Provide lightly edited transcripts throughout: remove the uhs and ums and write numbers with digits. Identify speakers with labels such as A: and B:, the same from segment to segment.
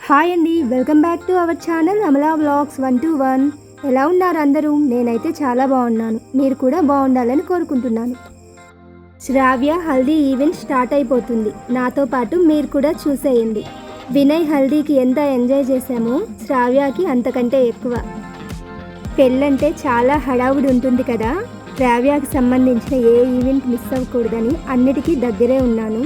A: Hi అండి, welcome back to our channel Amala vlogs 121. ఎలా ఉన్నారు అందరూ? నేనైతే చాలా బాగున్నాను. మీరు కూడా బాగుండాలని కోరుకుంటున్నాను. శ్రావ్య హల్దీ ఈవెంట్ స్టార్ట్ అయిపోతుంది. నాతో పాటు మీరు కూడా చూసేయండి. వినయ్ హల్దీకి ఎంత ఎంజాయ్ చేశామో శ్రావ్యకి అంతకంటే ఎక్కువ. పెళ్ళంటే చాలా హడావుడి ఉంటుంది కదా. శ్రావ్యకి సంబంధించిన ఏ ఈవెంట్ మిస్ అవ్వకూడదని అన్నిటికీ దగ్గరే ఉన్నాను.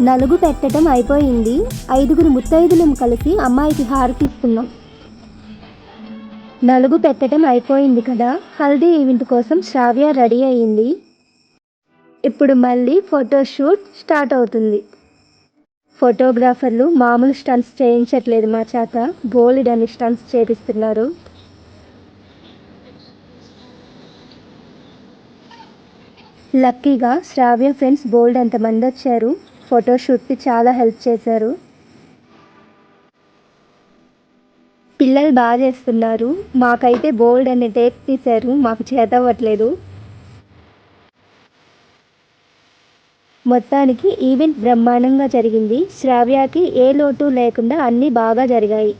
A: నలుగు పెట్టడం అయిపోయింది. 5గురు ముత్తైదులం కలిసి అమ్మాయికి హారతి ఇస్తున్నాం. నలుగు పెట్టడం అయిపోయింది కదా. హల్దీ ఈవెంట్ కోసం శ్రావ్య రెడీ అయ్యింది. ఇప్పుడు మళ్ళీ ఫోటోషూట్ స్టార్ట్ అవుతుంది. ఫోటోగ్రాఫర్లు మామూలు స్టంట్స్ చేయించట్లేదు, మా చేత బోల్డ్ అని స్టంట్స్ చేపిస్తున్నారు. లక్కీగా శ్రావ్య ఫ్రెండ్స్ బోల్డ్ అంతమంది వచ్చారు. ఫోటోషూట్కి చాలా హెల్ప్ చేశారు. పిల్లలు బాగా చేస్తున్నారు. మాకైతే బోల్డ్ అనే టేక్ తీశారు, మాకు చేత అవ్వట్లేదు. మొత్తానికి ఈవెంట్ బ్రహ్మాండంగా జరిగింది. శ్రావ్యకి ఏ లోటు లేకుండా అన్నీ బాగా జరిగాయి.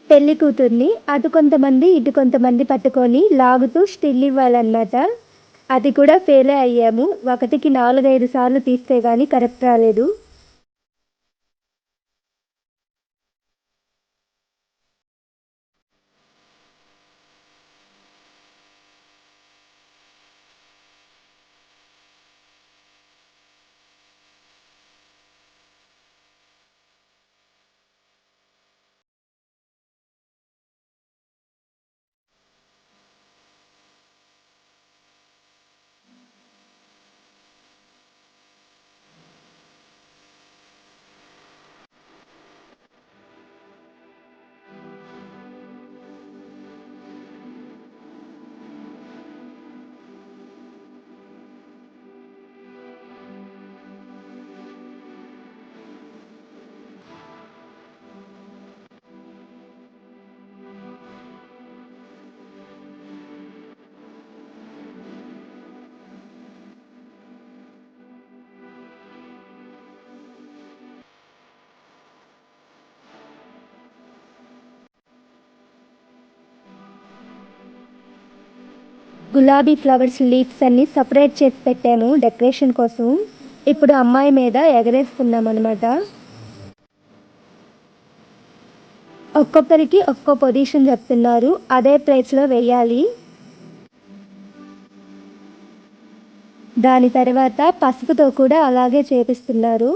A: పెళ్లి కూతుర్ని అటు కొంతమంది ఇటు కొంతమంది పట్టుకొని లాగుతూ స్టిల్ ఇవ్వాలన్నమాట. అది కూడా ఫెయిల్ అయ్యాము. ఒకటికి 4-5 సార్లు తీస్తే కానీ కరెక్ట్ రాలేదు. గులాబీ ఫ్లవర్స్ లీవ్స్ అన్నీ సపరేట్ చేసి పెట్టాము డెకరేషన్ కోసం. ఇప్పుడు అమ్మాయి మీద ఎగరేస్తున్నాం అనమాట. ఒక్కొక్కరికి ఒక్కో పొజిషన్ చెప్తున్నారు, అదే ప్లేస్లో వేయాలి. దాని తర్వాత పసుపుతో కూడా అలాగే చేపిస్తున్నారు.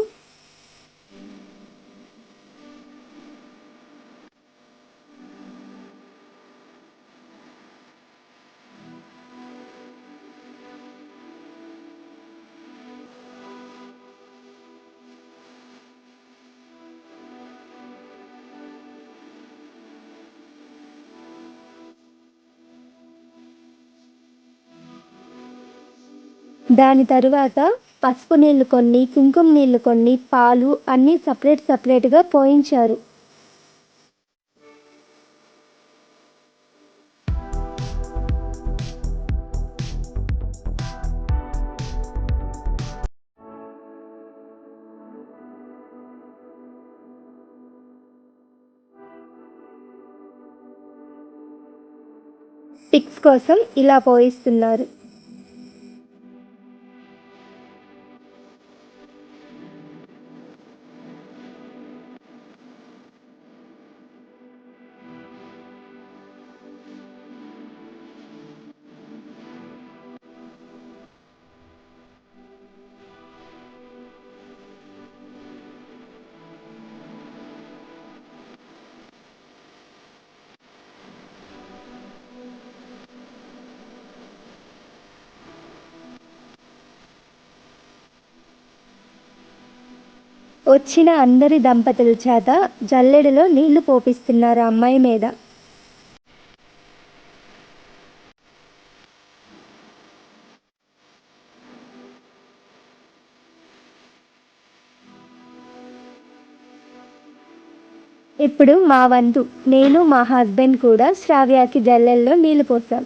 A: దాని తరువాత పసుపు నీళ్ళు కొన్ని, కుంకుమ నీళ్ళు కొన్ని, పాలు అన్నీ సపరేట్గా పోయించారు. పిక్స్ కోసం ఇలా పోయిస్తున్నారు. వచ్చిన అందరి దంపతుల చేత జల్లెడలో నీళ్లు పోపిస్తున్నారు అమ్మాయి మీద. ఇప్పుడు మా వంతు, నేను మా హస్బెండ్ కూడా శ్రావ్యకి జల్లెల్లో నీళ్లు పోసాం.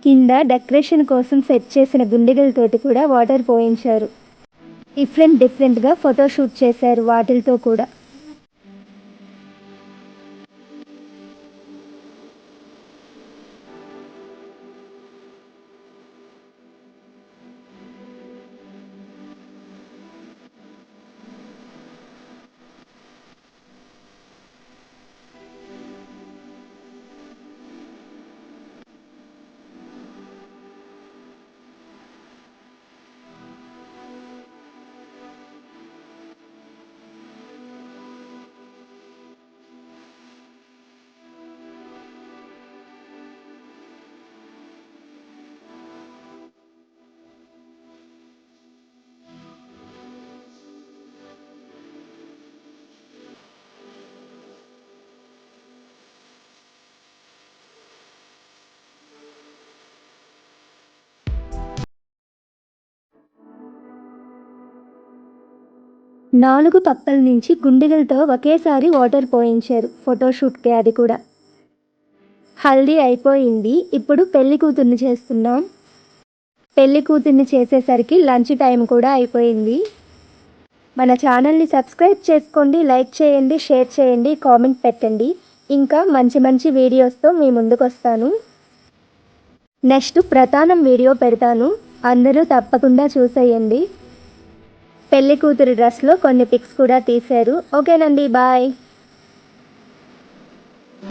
A: కింద డెకరేషన్ కోసం సెట్ చేసిన గుండిగలతోటి కూడా వాటర్ పోయించారు. డిఫరెంట్గా ఫోటోషూట్ చేశారు వాటిలతో కూడా. నాలుగు పక్కల నుంచి గుండిగలతో ఒకేసారి వాటర్ పోయించారు ఫోటోషూట్కి. అది కూడా హల్దీ అయిపోయింది. ఇప్పుడు పెళ్లి కూతుర్ని చేస్తున్నాం. పెళ్లి కూతుర్ని చేసేసరికి లంచ్ టైం కూడా అయిపోయింది. మన ఛానల్ని సబ్స్క్రైబ్ చేసుకోండి, లైక్ చేయండి, షేర్ చేయండి, కామెంట్ పెట్టండి. ఇంకా మంచి మంచి వీడియోస్తో మీ ముందుకు వస్తాను. నెక్స్ట్ ప్రధానం వీడియో పెడతాను, అందరూ తప్పకుండా చూసేయండి. పెళ్లి కూతురు డ్రెస్లో కొన్ని పిక్స్ కూడా తీశారు. ఓకేనండి, బాయ్.